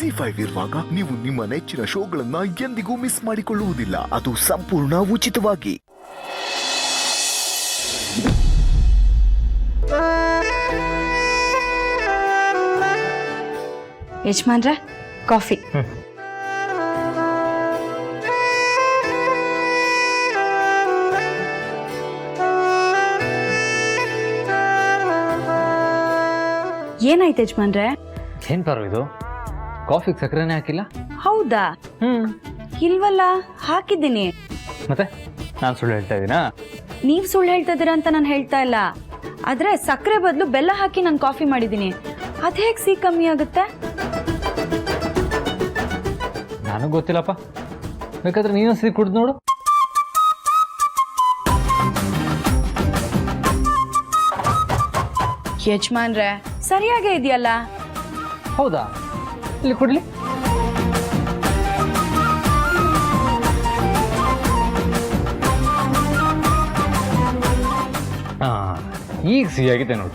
ಜಿ5 ಇರುವಾಗ ನೀವು ನಿಮ್ಮ ನೆಚ್ಚಿನ ಶೋಗಳನ್ನ ಎಂದಿಗೂ ಮಿಸ್ ಮಾಡಿಕೊಳ್ಳುವುದಿಲ್ಲ. ಅದು ಸಂಪೂರ್ಣ ಉಚಿತವಾಗಿ. ಯಜಮಾನ್ರೆ, ಕಾಫಿ. ಏನಾಯ್ತು ಯಜಮಾನ್ರೆ? ಏನ್ ಪರ್ವ ಇದು? ಕಾಫಿಗೆ ಸಕ್ಕರೆನೇ ಹಾಕಿಲ್ಲ? ಹೌದಾ? ಇಲ್ವಲ್ಲ, ಹಾಕಿದ್ದೀನಿ. ಮತ್ತೆ ನಾನು ಸುಳ್ಳು ಹೇಳ್ತಾ ಇದ್ದೀನಾ? ನೀವ್ ಸುಳ್ಳು ಹೇಳ್ತಾ ಇದೀರಾ ಅಂತ ನಾನು ಹೇಳ್ತಾ ಇಲ್ಲ. ಆದ್ರೆ ಸಕ್ಕರೆ ಬದಲು ಬೆಲ್ಲ ಹಾಕಿ ನಾನು ಕಾಫಿ ಮಾಡಿದ್ದೀನಿ. ಅದ್ ಹೇಗ್ ಸಿಹಿ ಕಮ್ಮಿ ಆಗುತ್ತೆ? ನನಗೆ ಗೊತ್ತಿಲ್ಲಪ್ಪ, ಬೇಕಾದ್ರೆ ನೀನು ಸಿಹಿ ಕುಡ್ದು ನೋಡು. ಯಜಮಾನ್ರೆ, ಸರಿಯಾಗೇ ಇದೆಯಲ್ಲ. ಹೌದಾ? ಇಲ್ಲಿ ಕುಡ್ಲಿ. ಈಗ ಸಿಹಿಯಾಗಿದೆ ನೋಡು.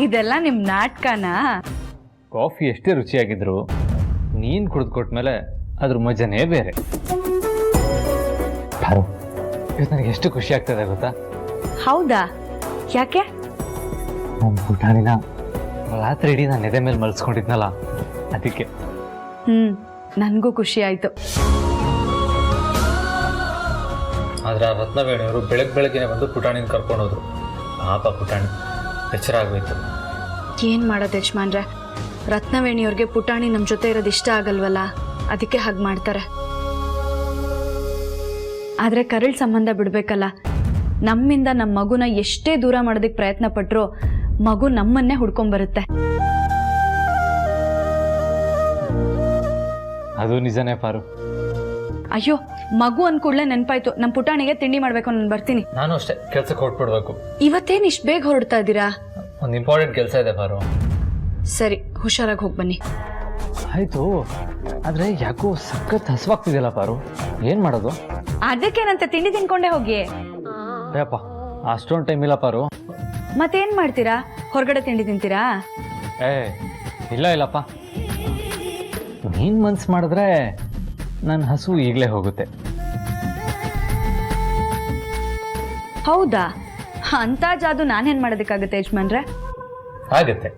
ಇದೆಲ್ಲ ನಿಮ್ ನಾಟಕನಾ? ಕಾಫಿ ಎಷ್ಟೇ ರುಚಿಯಾಗಿದ್ರು ನೀನ್ ಕುಡಿದ್ಕೊಟ್ಮೇಲೆ ಅದ್ರ ಮಜನೇ ಬೇರೆ. ಇವತ್ತು ನನಗೆ ಎಷ್ಟು ಖುಷಿ ಆಗ್ತದೆ ಗೊತ್ತಾ? ಹೌದಾ? ಯಾಕೆ? ನಮ್ಮ ಪುಟಾಣಿನ ರಾತ್ರಿ ಇಡೀ ನಾನು ಎದೆ ಮೇಲೆ ಮಲ್ಸ್ಕೊಂಡಿದ್ನಲ್ಲ, ಅದಕ್ಕೆ. ನನಗೂ ಖುಷಿ ಆಯ್ತು. ಆದ್ರೆ ಆ ರತ್ನವೇಣಿಯವರು ಬೆಳಗ್ಗೆ ಬಂದು ಪುಟಾಣಿನ ಕರ್ಕೊಂಡು ಹೋದ್ರು. ಪಾಪ ಪುಟಾಣಿ ಎಚ್ಚರ ಆಗೋಯ್ತು. ಏನ್ ಮಾಡೋದು ಯಜಮಾನ್ರೆ, ರತ್ನವೇಣಿಯವ್ರಿಗೆ ಪುಟಾಣಿ ನಮ್ಮ ಜೊತೆ ಇರೋದು ಇಷ್ಟ ಆಗಲ್ವಲ್ಲ, ಅದಕ್ಕೆ ಹಾಗೆ ಮಾಡ್ತಾರೆ. ಆದ್ರೆ ಕರಳ್ ಸಂಬಂಧ ಬಿಡ್ಬೇಕಲ್ಲ. ನಮ್ಮಿಂದ ನಮ್ಮ ಮಗುನ ಎಷ್ಟೇ ದೂರ ಮಾಡೋದಕ್ಕೆ ಪ್ರಯತ್ನ ಪಟ್ರು ಮಗು ನಮ್ಮನ್ನೇ ಹುಡ್ಕೊಂಡ್ಬರುತ್ತೆ. ಅದು ನಿಜನೇ ಪಾರು. ಅಯ್ಯೋ, ಮಗು ಅನ್ಕೂಡ್ಲೆ ನೆನ್ಪಾಯ್ತು, ನಮ್ಮ ಪುಟಾಣಿಗೆ ತಿಂಡಿ ಮಾಡ್ಬೇಕು, ನಾನು ಬರ್ತೀನಿ. ನಾನು ಅಷ್ಟೇ ಕೆಲ್ಸಕ್ಕೆ ಹೊರಟ್ಬಿಡ್ಬೇಕು. ಇವತ್ತೇನು ಇಷ್ಟು ಬೇಗ ಹೊರಡ್ತಾ ಇದ್ದೀರಾ? ಒಂದು ಇಂಪಾರ್ಟೆಂಟ್ ಕೆಲಸ ಇದೆ ಪಾರು. ಸರಿ, ಹುಷಾರಾಗಿ ಹೋಗಿ ಬನ್ನಿ. ಆಯ್ತು, ಆದ್ರೆ ಯಾಕೋ ಸಖತ್ ಹಸುವಾಗ್ತಿದೆಯಲ್ಲ ಪಾರು, ಏನ್ ಮಾಡೋದು? ಅದಕ್ಕೇನಂತ ತಿಂಡಿ ತಿನ್ಕೊಂಡೇ ಹೋಗಿ. ಅಯ್ಯಪ್ಪ, ಅಷ್ಟೊಂದು ಟೈಮ್ ಇಲ್ಲ ಪಾರು. ಮತ್ತೇನ್ ಮಾಡ್ತೀರಾ? ಹೊರಗಡೆ ತಿಂಡಿ ತಿಂತೀರಾ? ಇಲ್ಲಪ್ಪ, ನೀನ್ ಮನ್ಸು ಮಾಡಿದ್ರೆ ನನ್ನ ಹಸು ಈಗಲೇ ಹೋಗುತ್ತೆ. ಹೌದಾ? ಅಂತ ಜಾದು ನಾನೇನ್ ಮಾಡೋದಕ್ಕಾಗತ್ತೆ ಯಜಮಾನ್ರೆ? ಆಗತ್ತೆ.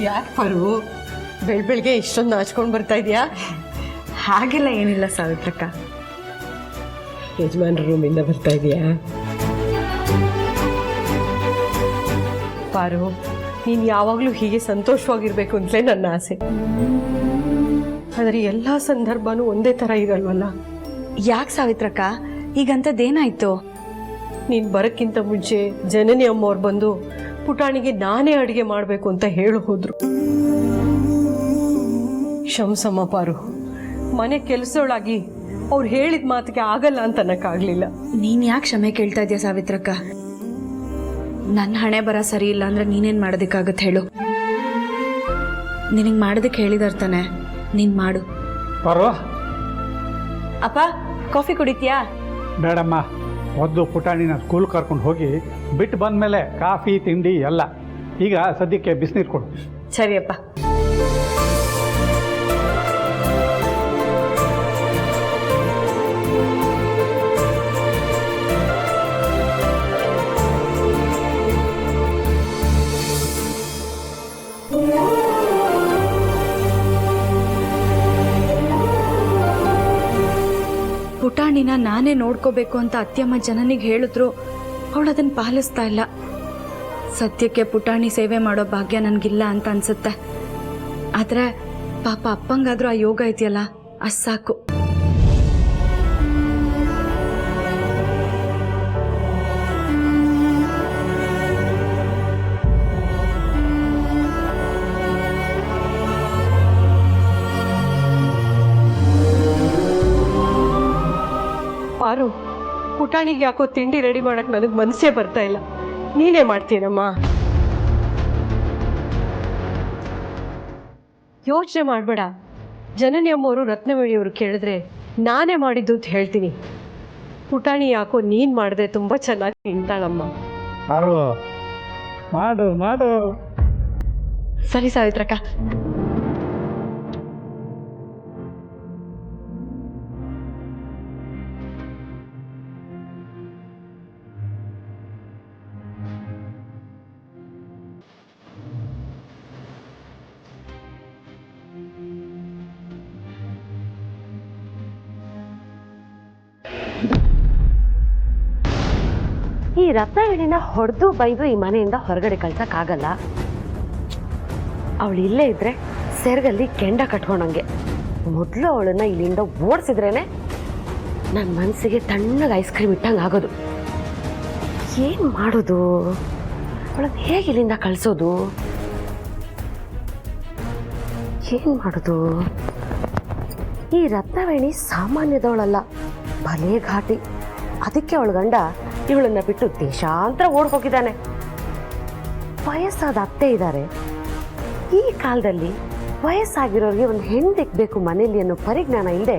ಯಾಕೆ ಪರು ಬೆಳಗ್ಗೆ ಇಷ್ಟೊಂದು ನಾಚ್ಕೊಂಡು ಬರ್ತಾ ಇದೆಯಾ? ಹಾಗೆಲ್ಲ ಏನಿಲ್ಲ ಸಾವಿತ್ರಕ್ಕ. ಯಜಮಾನ್ರ ರೂಮಿಂದ ಬರ್ತಾ ಇದೆಯಾ? ಪಾರು, ನೀನು ಯಾವಾಗಲೂ ಹೀಗೆ ಸಂತೋಷವಾಗಿರ್ಬೇಕು ಅಂತಲೇ ನನ್ನ ಆಸೆ. ಆದರೆ ಎಲ್ಲ ಸಂದರ್ಭನೂ ಒಂದೇ ಥರ ಇರಲ್ವಲ್ಲ. ಯಾಕೆ ಸಾವಿತ್ರಕ್ಕ, ಈಗಂತದ್ದೇನಾಯ್ತು? ನೀನು ಬರೋಕ್ಕಿಂತ ಮುಂಚೆ ಜನನಿ ಅಮ್ಮವ್ರು ಬಂದು ಪುಟಾಣಿಗೆ ನಾನೇ ಅಡುಗೆ ಮಾಡಬೇಕು ಅಂತ ಹೇಳಿ ಹೋದ್ರು. ಶಂಸಮ್ಮ ಪಾರು, ಮನೆ ಕೆಲಸದೊಳಾಗಿ ಅವ್ರು ಹೇಳಿದ ಮಾತಿಗೆ ಆಗಲ್ಲ ಅಂತ ಅನ್ನಕ್ಕಾಗಲಿಲ್ಲ. ನೀನು ಯಾಕೆ ಕ್ಷಮೆ ಕೇಳ್ತಾ ಇದೆಯಾ ಸಾವಿತ್ರಕ್ಕ? ನನ್ನ ಹಣೆ ಬರ ಸರಿ ಇಲ್ಲ ಅಂದ್ರೆ ನೀನೇನು ಮಾಡೋದಕ್ಕಾಗತ್ತೆ ಹೇಳು? ನಿನಗೆ ಮಾಡೋದಕ್ಕೆ ಹೇಳಿದಾರ್ತಾನೆ, ನೀನು ಮಾಡು. ಪರ್ವ, ಅಪ್ಪ ಕಾಫಿ ಕುಡಿತೀಯಾ? ಬೇಡಮ್ಮ, ಮೊದಲು ಪುಟಾಣಿನ ಸ್ಕೂಲ್ ಕರ್ಕೊಂಡು ಹೋಗಿ ಬಿಟ್ಟು ಬಂದಮೇಲೆ ಕಾಫಿ ತಿಂಡಿ ಎಲ್ಲ. ಈಗ ಸದ್ಯಕ್ಕೆ ಬಿಸಿನೀರು ಕೊಡು. ಸರಿಯಪ್ಪ. ಪುಟಾಣಿನ ನಾನೇ ನೋಡ್ಕೋಬೇಕು ಅಂತ ಅತ್ಯಮ್ಮ ಜನನಿಗೆ ಹೇಳಿದ್ರು, ಅವಳು ಅದನ್ನು ಪಾಲಿಸ್ತಾ ಇಲ್ಲ. ಸದ್ಯಕ್ಕೆ ಪುಟಾಣಿ ಸೇವೆ ಮಾಡೋ ಭಾಗ್ಯ ನನಗಿಲ್ಲ ಅಂತ ಅನ್ಸುತ್ತೆ. ಆದರೆ ಪಾಪ ಅಪ್ಪಂಗಾದ್ರೂ ಆ ಯೋಗ ಇದೆಯಲ್ಲ, ಅಷ್ಟು ಸಾಕು. ಪುಟಾಣಿಗೆ ಯಾಕೋ ತಿಂಡಿ ರೆಡಿ ಮಾಡಕ್ಕೆ ನನಗೆ ಮನಸ್ಸೇ ಬರ್ತಾ ಇಲ್ಲ. ನೀನೇ ಮಾಡ್ತೀನಮ್ಮ. ಯೋಚನೆ ಮಾಡಬೇಡ. ಜನನಿ ಅಮ್ಮವರು ರತ್ನವೇಣಿಯವರು ಕೇಳಿದ್ರೆ ನಾನೇ ಮಾಡಿದ್ದು ಅಂತ ಹೇಳ್ತೀನಿ. ಪುಟಾಣಿ ಯಾಕೋ ನೀನು ಮಾಡಿದ್ರೆ ತುಂಬ ಚೆನ್ನಾಗಿ ತಿಂತಾಳಮ್ಮ. ಮಾಡು ಮಾಡು ಮಾಡು. ಸರಿ ಸಾವಿತ್ರಕ್ಕ. ಈ ರತ್ನವೇಣಿನ ಹೊಡೆದು ಬೈದು ಈ ಮನೆಯಿಂದ ಹೊರಗಡೆ ಕಳ್ಸಕ್ಕಾಗಲ್ಲ. ಅವಳು ಇಲ್ಲೇ ಇದ್ರೆ ಸೆರಗಲ್ಲಿ ಕೆಂಡ ಕಟ್ಕೊಂಡಂಗೆ. ಮೊದಲು ಅವಳನ್ನ ಇಲ್ಲಿಂದ ಓಡಿಸಿದ್ರೇನೆ ನನ್ನ ಮನಸ್ಸಿಗೆ ತಣ್ಣಗೆ ಐಸ್ ಕ್ರೀಮ್ ಇಟ್ಟಂಗೆ ಆಗೋದು. ಏನು ಮಾಡೋದು? ಅವಳನ್ನ ಹೇಗೆ ಇಲ್ಲಿಂದ ಕಳಿಸೋದು? ಏನು ಮಾಡೋದು? ಈ ರತ್ನವೇಣಿ ಸಾಮಾನ್ಯದವಳಲ್ಲ, ಭಲೇ ಘಾಟಿ. ಅದಕ್ಕೆ ಅವಳ ಗಂಡ ಇವಳನ್ನ ಬಿಟ್ಟು ದೇಶಾಂತರ ಓಡ್ಕೋಗಿದ್ದಾನೆ. ವಯಸ್ಸಾದ ಅತ್ತೆ ಇದ್ದಾರೆ. ಈ ಕಾಲದಲ್ಲಿ ವಯಸ್ಸಾಗಿರೋರಿಗೆ ಒಂದು ಹೆಣ್ಣು ದಿಕ್ಬೇಕು ಮನೇಲಿ ಅನ್ನೋ ಪರಿಜ್ಞಾನ ಇಲ್ಲದೆ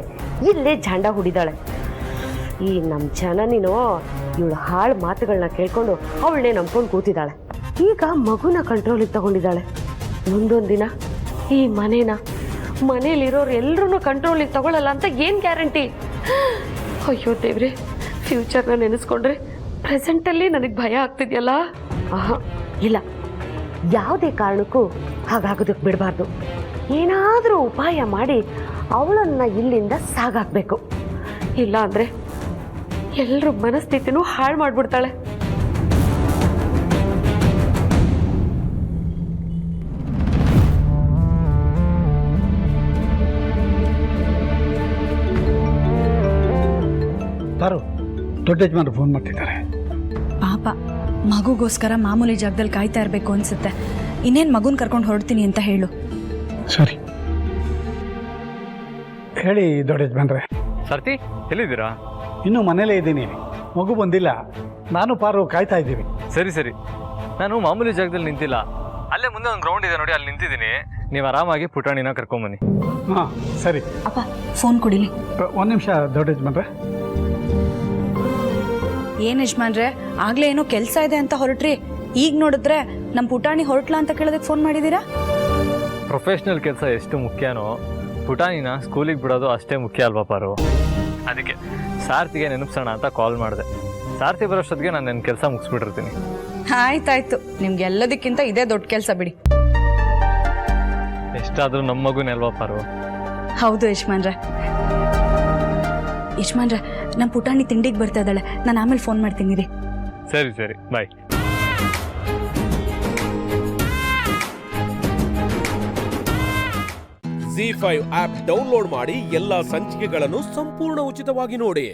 ಇಲ್ಲೇ ಜಾಂಡ ಹುಡಿದಾಳೆ. ಈ ನಮ್ಮ ಜನನಿನೋ ಇವಳು ಹಾಳು ಮಾತುಗಳನ್ನ ಕೇಳ್ಕೊಂಡು ಅವಳನ್ನೇ ನಂಬ್ಕೊಂಡು ಕೂತಿದ್ದಾಳೆ. ಈಗ ಮಗುನ ಕಂಟ್ರೋಲಿಗೆ ತಗೊಂಡಿದ್ದಾಳೆ. ಮುಂದೊಂದು ದಿನ ಈ ಮನೇಲಿರೋರು ಎಲ್ಲರೂ ಕಂಟ್ರೋಲಿಗೆ ತಗೊಳ್ಳಲ್ಲ ಅಂತ ಏನು ಗ್ಯಾರಂಟಿ? ಅಯ್ಯೋ ದೇವ್ರೆ, ಫ್ಯೂಚರ್ನ ನೆನೆಸ್ಕೊಂಡ್ರೆ ಪ್ರೆಸೆಂಟಲ್ಲಿ ನನಗೆ ಭಯ ಆಗ್ತಿದೆಯಲ್ಲ. ಇಲ್ಲ, ಯಾವುದೇ ಕಾರಣಕ್ಕೂ ಹಾಗಾಗೋದಕ್ಕೆ ಬಿಡಬಾರ್ದು. ಏನಾದರೂ ಉಪಾಯ ಮಾಡಿ ಅವಳನ್ನು ಇಲ್ಲಿಂದ ಸಾಗಾಕಬೇಕು. ಇಲ್ಲ ಅಂದರೆ ಎಲ್ಲರ ಮನಸ್ಥಿತಿನೂ ಹಾಳು ಮಾಡಿಬಿಡ್ತಾಳೆ. ತಾರು, ದೊಡ್ಡ ಯಜಮಾನರು ಫೋನ್ ಮಾಡ್ತಿದ್ದಾರೆ. ಪಾಪ, ಮಗುಗೋಸ್ಕರ ಮಾಮೂಲಿ ಜಾಗದಲ್ಲಿ ಕಾಯ್ತಾ ಇರಬೇಕು ಅನ್ಸುತ್ತೆ. ಇನ್ನೇನು ಮಗುನ ಕರ್ಕೊಂಡು ಹೊರಡ್ತೀನಿ ಅಂತ ಹೇಳು. ಸರಿ ಹೇಳಿ ದೊಡ್ಡ ಯಜಮಾನ್ರೆ. ಸರ್ತಿ ಎಲ್ಲಿದ್ದೀರಾ? ಇನ್ನೂ ಮನೇಲೇ ಇದ್ದೀನಿ. ಮಗು ಬಂದಿಲ್ಲ. ನಾನು ಪಾರು ಕಾಯ್ತಾ ಇದ್ದೀವಿ. ಸರಿ, ನಾನು ಮಾಮೂಲಿ ಜಾಗದಲ್ಲಿ ನಿಂತಿಲ್ಲ. ಅಲ್ಲೇ ಮುಂದೆ ಒಂದು ಗ್ರೌಂಡ್ ಇದೆ ನೋಡಿ, ಅಲ್ಲಿ ನಿಂತಿದ್ದೀನಿ. ನೀವು ಆರಾಮಾಗಿ ಪುಟಾಣಿನ ಕರ್ಕೊಂಬನ್ನಿ. ಹಾಂ ಸರಿ. ಅಪ್ಪ ಫೋನ್ ಕೊಡಿಲಿ. ಒಂದು ನಿಮಿಷ ದೊಡ್ಡ ಯಜಮಾನ್ರೆ. ಏನು ಯಜಮಾನ್ರೆ, ಆಗ್ಲೇ ಏನೋ ಕೆಲಸ ಇದೆ ಅಂತ ಹೊರಟ್ರಿ. ಈಗ ನೋಡಿದ್ರೆ ನಮ್ಮ ಪುಟಾಣಿ ಹೊರಟ್ಲಾ ಅಂತ ಕೇಳೋದಕ್ಕೆ ಫೋನ್ ಮಾಡಿದ್ದೀರಾ? ಪ್ರೊಫೆಷ್ನಲ್ ಕೆಲಸ ಎಷ್ಟು ಮುಖ್ಯನೋ ಪುಟಾಣಿನ ಸ್ಕೂಲಿಗೆ ಬಿಡೋದು ಅಷ್ಟೇ ಮುಖ್ಯ ಅಲ್ವಾ ಪಾರು? ಅದಕ್ಕೆ ಸಾರ್ತಿಗೆ ನೆನಪಿಸೋಣ ಅಂತ ಕಾಲ್ ಮಾಡಿದೆ. ಸಾರ್ತಿ ಬರೋಷ್ಟೊತ್ತಿಗೆ ನಾನು ನನ್ನ ಕೆಲಸ ಮುಗಿಸ್ಬಿಟ್ಟಿರ್ತೀನಿ. ಆಯ್ತಾಯ್ತು, ನಿಮ್ಗೆ ಎಲ್ಲದಕ್ಕಿಂತ ಇದೇ ದೊಡ್ಡ ಕೆಲಸ ಬಿಡಿ. ಎಷ್ಟಾದರೂ ನಮ್ಮ ಮಗುನೇ ಅಲ್ವಾ ಪಾರು? ಹೌದು ಯಜಮಾನ್ರೆ. ನಮ್ಮ ಪುಟಾಣಿ ತಿಂಡಿಗೆ ಬರ್ತಾ ಇದ್ದಾಳೆ. ನಾನು ಆಮೇಲೆ ಫೋನ್ ಮಾಡ್ತೀನಿ ರೀ. ಸರಿ ಬಾಯ್. ZEE5 ಆಪ್ ಡೌನ್ಲೋಡ್ ಮಾಡಿ ಎಲ್ಲಾ ಸಂಚಿಕೆಗಳನ್ನು ಸಂಪೂರ್ಣ ಉಚಿತವಾಗಿ ನೋಡಿ.